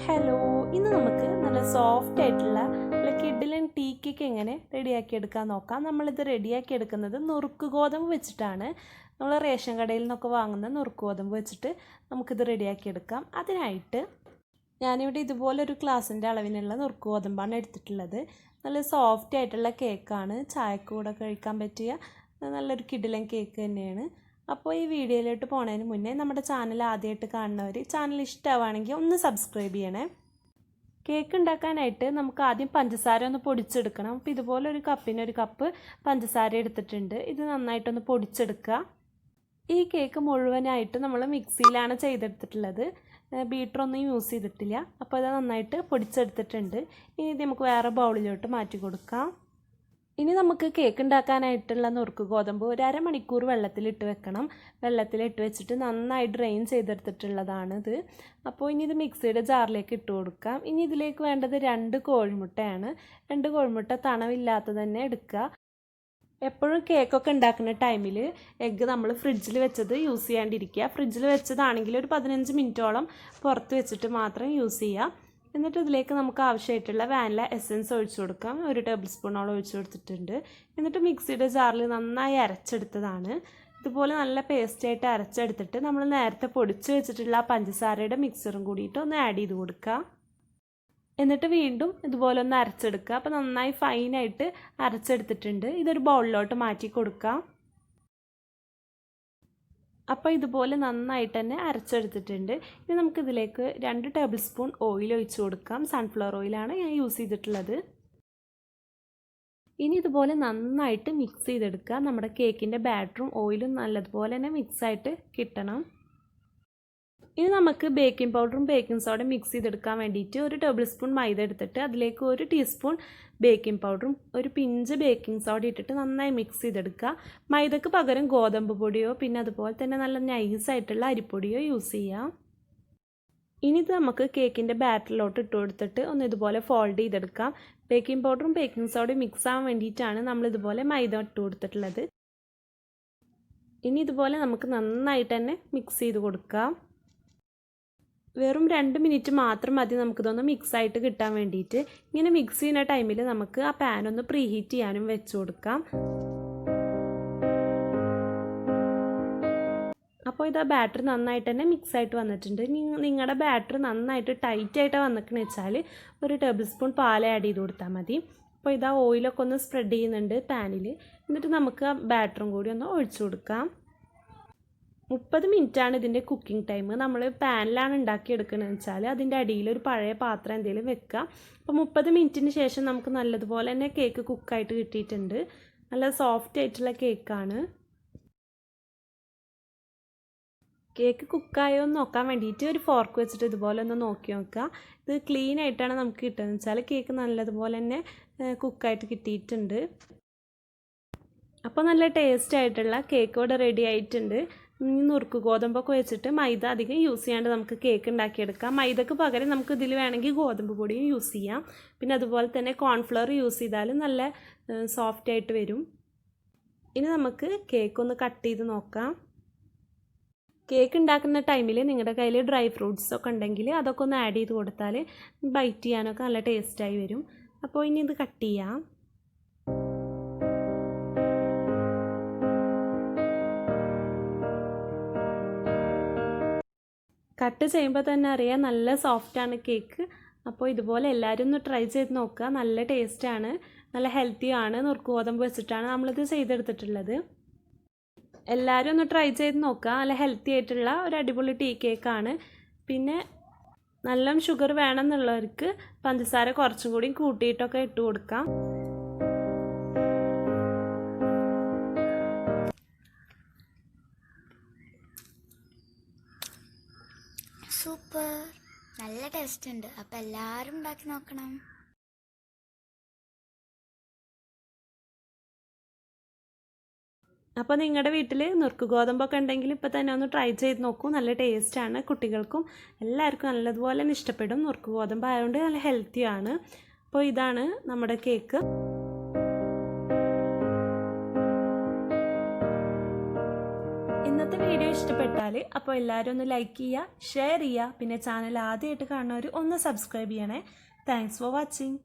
Hello, ഇന്ന് നമുക്ക് നല്ല സോഫ്റ്റ് ആയിട്ടുള്ള കിഡിലൻ ടീ കേക്ക് എങ്ങനെ റെഡിയാക്കി എടുക്കാൻ നോക്കാം. നമ്മളിത് റെഡിയാക്കി എടുക്കുന്നത് നുറുക്ക് ഗോതമ്പ് വെച്ചിട്ടാണ്. നമ്മൾ റേഷൻ കടയിൽ നിന്നൊക്കെ വാങ്ങുന്ന നുറുക്ക് ഗോതമ്പ് വെച്ചിട്ട് നമുക്കിത് റെഡിയാക്കി എടുക്കാം. അതിനായിട്ട് ഞാനിവിടെ ഇതുപോലൊരു ഗ്ലാസിൻ്റെ അളവിനുള്ള നുറുക്ക് ഗോതമ്പാണ് എടുത്തിട്ടുള്ളത്. നല്ല സോഫ്റ്റ് ആയിട്ടുള്ള കേക്കാണ്, ചായക്ക് കൂടെ കഴിക്കാൻ പറ്റിയ നല്ലൊരു കിഡിലൻ കേക്ക് തന്നെയാണ്. അപ്പോൾ ഈ വീഡിയോയിലോട്ട് പോണതിന് മുന്നേ നമ്മുടെ ചാനൽ ആദ്യമായിട്ട് കാണുന്നവർ ചാനൽ ഇഷ്ടമാവുകയാണെങ്കിൽ ഒന്ന് സബ്സ്ക്രൈബ് ചെയ്യണേ. കേക്ക് ഉണ്ടാക്കാനായിട്ട് നമുക്ക് ആദ്യം പഞ്ചസാര ഒന്ന് പൊടിച്ചെടുക്കണം. അപ്പോൾ ഇതുപോലെ ഒരു കപ്പിന് 1 കപ്പ് പഞ്ചസാര എടുത്തിട്ടുണ്ട്. ഇത് നന്നായിട്ടൊന്ന് പൊടിച്ചെടുക്കുക. ഈ കേക്ക് മുഴുവനായിട്ട് നമ്മൾ മിക്സിയിലാണ് ചെയ്തെടുത്തിട്ടുള്ളത്, ബീറ്ററൊന്നും യൂസ് ചെയ്തിട്ടില്ല. അപ്പോൾ ഇത് നന്നായിട്ട് പൊടിച്ചെടുത്തിട്ടുണ്ട്. ഇനി ഇത് നമുക്ക് വേറെ ബൗളിലോട്ട് മാറ്റി കൊടുക്കാം. ഇനി നമുക്ക് കേക്ക് ഉണ്ടാക്കാനായിട്ടുള്ള നുറുക്ക് ഗോതമ്പ് ഒരു അരമണിക്കൂർ വെള്ളത്തിലിട്ട് വെക്കണം. വെള്ളത്തിലിട്ട് വെച്ചിട്ട് നന്നായി ഡ്രെയിൻ ചെയ്തെടുത്തിട്ടുള്ളതാണിത്. അപ്പോൾ ഇനി ഇത് മിക്സിയുടെ ജാറിലേക്ക് ഇട്ട് കൊടുക്കാം. ഇനി ഇതിലേക്ക് വേണ്ടത് 2 കോഴിമുട്ടയാണ്. 2 കോഴിമുട്ട തണവില്ലാത്ത തന്നെ എടുക്കുക. എപ്പോഴും കേക്കൊക്കെ ഉണ്ടാക്കുന്ന ടൈമിൽ എഗ്ഗ് നമ്മൾ ഫ്രിഡ്ജിൽ വെച്ചത് യൂസ് ചെയ്യാണ്ടിരിക്കുക. ഫ്രിഡ്ജിൽ വെച്ചതാണെങ്കിൽ ഒരു 15 മിനിറ്റോളം പുറത്ത് വെച്ചിട്ട് മാത്രം യൂസ് ചെയ്യുക. എന്നിട്ട് ഇതിലേക്ക് നമുക്ക് ആവശ്യമായിട്ടുള്ള വാനില എസൻസ് ഒഴിച്ചു കൊടുക്കാം. 1 ടേബിൾ സ്പൂണോളം ഒഴിച്ചു കൊടുത്തിട്ടുണ്ട്. എന്നിട്ട് മിക്സിയുടെ ജാറിൽ നന്നായി അരച്ചെടുത്തതാണ്. ഇതുപോലെ നല്ല പേസ്റ്റായിട്ട് അരച്ചെടുത്തിട്ട് നമ്മൾ നേരത്തെ പൊടിച്ച് വെച്ചിട്ടുള്ള പഞ്ചസാരയുടെ മിക്സറും കൂടിയിട്ട് ഒന്ന് ആഡ് ചെയ്ത് കൊടുക്കുക. എന്നിട്ട് വീണ്ടും ഇതുപോലെ ഒന്ന് അരച്ചെടുക്കുക. അപ്പോൾ നന്നായി ഫൈനായിട്ട് അരച്ചെടുത്തിട്ടുണ്ട്. ഇതൊരു ബൗളിലോട്ട് മാറ്റി കൊടുക്കാം. അപ്പോൾ ഇതുപോലെ നന്നായിട്ട് തന്നെ അരച്ചെടുത്തിട്ടുണ്ട്. ഇനി നമുക്കിതിലേക്ക് 2 ടേബിൾ സ്പൂൺ ഓയിൽ ഒഴിച്ചു കൊടുക്കാം. സൺഫ്ലവർ ഓയിലാണ് ഞാൻ യൂസ് ചെയ്തിട്ടുള്ളത്. ഇനി ഇതുപോലെ നന്നായിട്ട് മിക്സ് ചെയ്തെടുക്കുക. നമ്മുടെ കേക്കിൻ്റെ ബാറ്ററും ഓയിലും നല്ലതുപോലെ തന്നെ മിക്സായിട്ട് കിട്ടണം. ഇനി നമുക്ക് ബേക്കിംഗ് പൗഡറും ബേക്കിംഗ് സോഡയും മിക്സ് ചെയ്തെടുക്കാൻ വേണ്ടിയിട്ട് 1 ടേബിൾ സ്പൂൺ മൈദ എടുത്തിട്ട് അതിലേക്ക് 1 ടീസ്പൂൺ ബേക്കിംഗ് പൗഡറും ഒരു പിഞ്ച് ബേക്കിംഗ് സോഡ ഇട്ടിട്ട് നന്നായി മിക്സ് ചെയ്തെടുക്കുക. മൈദക്ക് പകരം ഗോതമ്പ് പൊടിയോ പിന്നെ അതുപോലെ തന്നെ നല്ല നൈസായിട്ടുള്ള അരിപ്പൊടിയോ യൂസ് ചെയ്യാം. ഇനി ഇത് നമുക്ക് കേക്കിൻ്റെ ബാറ്ററിലോട്ട് ഇട്ട് കൊടുത്തിട്ട് ഒന്ന് ഇതുപോലെ ഫോൾഡ് ചെയ്തെടുക്കാം. ബേക്കിംഗ് പൗഡറും ബേക്കിംഗ് സോഡയും മിക്സ് ആവാൻ വേണ്ടിയിട്ടാണ് നമ്മളിതുപോലെ മൈദ ഇട്ട് കൊടുത്തിട്ടുള്ളത്. ഇനി ഇതുപോലെ നമുക്ക് നന്നായിട്ട് തന്നെ മിക്സ് ചെയ്ത് കൊടുക്കാം. വെറും 2 മിനിറ്റ് മാത്രം മതി നമുക്കിതൊന്ന് മിക്സായിട്ട് കിട്ടാൻ വേണ്ടിയിട്ട്. ഇങ്ങനെ മിക്സ് ചെയ്യുന്ന ടൈമിൽ നമുക്ക് ആ പാൻ ഒന്ന് പ്രീ ഹീറ്റ് ചെയ്യാനും വെച്ച് കൊടുക്കാം. അപ്പോൾ ഇത് ആ ബാറ്റർ നന്നായിട്ട് തന്നെ മിക്സായിട്ട് വന്നിട്ടുണ്ട്. നിങ്ങളുടെ ബാറ്റർ നന്നായിട്ട് ടൈറ്റായിട്ട് വന്നിട്ടെന്ന് വെച്ചാൽ 1 ടേബിൾ സ്പൂൺ പാൽ ആഡ് ചെയ്ത് കൊടുത്താൽ മതി. അപ്പോൾ ഇതാ ഓയിലൊക്കെ ഒന്ന് സ്പ്രെഡ് ചെയ്യുന്നുണ്ട് പാനിൽ. എന്നിട്ട് നമുക്ക് ആ ബാറ്ററും കൂടി ഒന്ന് ഒഴിച്ചു കൊടുക്കാം. 30 മിനിറ്റാണ് ഇതിൻ്റെ കുക്കിംഗ് ടൈം. നമ്മൾ പാനിലാണ് ഉണ്ടാക്കിയെടുക്കണമെന്ന് വെച്ചാൽ അതിൻ്റെ അടിയിൽ ഒരു പഴയ പാത്രം എന്തെങ്കിലും വെക്കുക. അപ്പോൾ 30 മിനിറ്റിന് ശേഷം നമുക്ക് നല്ലതുപോലെ തന്നെ കേക്ക് കുക്കായിട്ട് കിട്ടിയിട്ടുണ്ട്. നല്ല സോഫ്റ്റ് ആയിട്ടുള്ള കേക്കാണ്. കേക്ക് കുക്കായോ എന്ന് നോക്കാൻ വേണ്ടിയിട്ട് ഒരു ഫോർക്ക് വെച്ചിട്ട് ഇതുപോലെ ഒന്ന് നോക്കി നോക്കുക. ഇത് ക്ലീൻ ആയിട്ടാണ് നമുക്ക് കിട്ടുന്നത് വെച്ചാൽ കേക്ക് നല്ലതുപോലെ തന്നെ കുക്കായിട്ട് കിട്ടിയിട്ടുണ്ട്. അപ്പോൾ നല്ല ടേസ്റ്റ് ആയിട്ടുള്ള കേക്ക് ഇവിടെ റെഡി ആയിട്ടുണ്ട്. നുറുക്ക് ഗോതമ്പൊക്കെ വെച്ചിട്ട് മൈദ അധികം യൂസ് ചെയ്യാണ്ട് നമുക്ക് കേക്ക് ഉണ്ടാക്കിയെടുക്കാം. മൈദക്ക് പകരം നമുക്ക് ഇതിൽ വേണമെങ്കിൽ ഗോതമ്പ് പൊടിയും യൂസ് ചെയ്യാം. പിന്നെ അതുപോലെ തന്നെ കോൺഫ്ലവർ യൂസ് ചെയ്താലും നല്ല സോഫ്റ്റ് ആയിട്ട് വരും. ഇനി നമുക്ക് കേക്ക് ഒന്ന് കട്ട് ചെയ്ത് നോക്കാം. കേക്ക് ഉണ്ടാക്കുന്ന ടൈമിൽ നിങ്ങളുടെ കയ്യിൽ ഡ്രൈ ഫ്രൂട്ട്സ് ഒക്കെ ഉണ്ടെങ്കിൽ അതൊക്കെ ഒന്ന് ആഡ് ചെയ്ത് കൊടുത്താൽ ബൈറ്റ് ചെയ്യാനൊക്കെ നല്ല ടേസ്റ്റായി വരും. അപ്പോൾ ഇനി ഇത് കട്ട് ചെയ്യാം. കട്ട് ചെയ്യുമ്പോൾ തന്നെ അറിയാം നല്ല സോഫ്റ്റാണ് കേക്ക്. അപ്പോൾ ഇതുപോലെ എല്ലാവരും ഒന്ന് ട്രൈ ചെയ്ത് നോക്കുക. നല്ല ടേസ്റ്റാണ്, നല്ല ഹെൽത്തിയാണ്. നുറുക്ക് ഗോതമ്പ് വെച്ചിട്ടാണ് നമ്മളിത് ചെയ്തെടുത്തിട്ടുള്ളത്. എല്ലാവരും ഒന്ന് ട്രൈ ചെയ്ത് നോക്കുക. നല്ല ഹെൽത്തി ആയിട്ടുള്ള ഒരു അടിപൊളി ടീ കേക്കാണ്. പിന്നെ നല്ല ഷുഗർ വേണമെന്നുള്ളവർക്ക് പഞ്ചസാര കുറച്ചും കൂടി കൂട്ടിയിട്ടൊക്കെ ഇട്ട് കൊടുക്കാം. സൂപ്പർ, നല്ല ടേസ്റ്റ് ഉണ്ട്. അപ്പം എല്ലാവരും ഉണ്ടാക്കി നോക്കണം. അപ്പോൾ നിങ്ങളുടെ വീട്ടിൽ നുറുക്ക് ഗോതമ്പൊക്കെ ഉണ്ടെങ്കിൽ ഇപ്പോൾ തന്നെ ഒന്ന് ട്രൈ ചെയ്ത് നോക്കൂ. നല്ല ടേസ്റ്റാണ്. കുട്ടികൾക്കും എല്ലാവർക്കും നല്ലതുപോലെ തന്നെ ഇഷ്ടപ്പെടും. നുറുക്ക് ഗോതമ്പ് ആയതുകൊണ്ട് നല്ല ഹെൽത്തിയാണ്. അപ്പോൾ ഇതാണ് നമ്മുടെ കേക്ക്. ഇന്നത്തെ വീഡിയോ ഇഷ്ടപ്പെട്ടാൽ അപ്പോൾ എല്ലാവരും ഒന്ന് ലൈക്ക് ചെയ്യുക, ഷെയർ ചെയ്യുക, പിന്നെ ചാനൽ ആദ്യമായിട്ട് കാണുന്നവർ ഒന്ന് സബ്സ്ക്രൈബ് ചെയ്യണേ. Thanks for watching.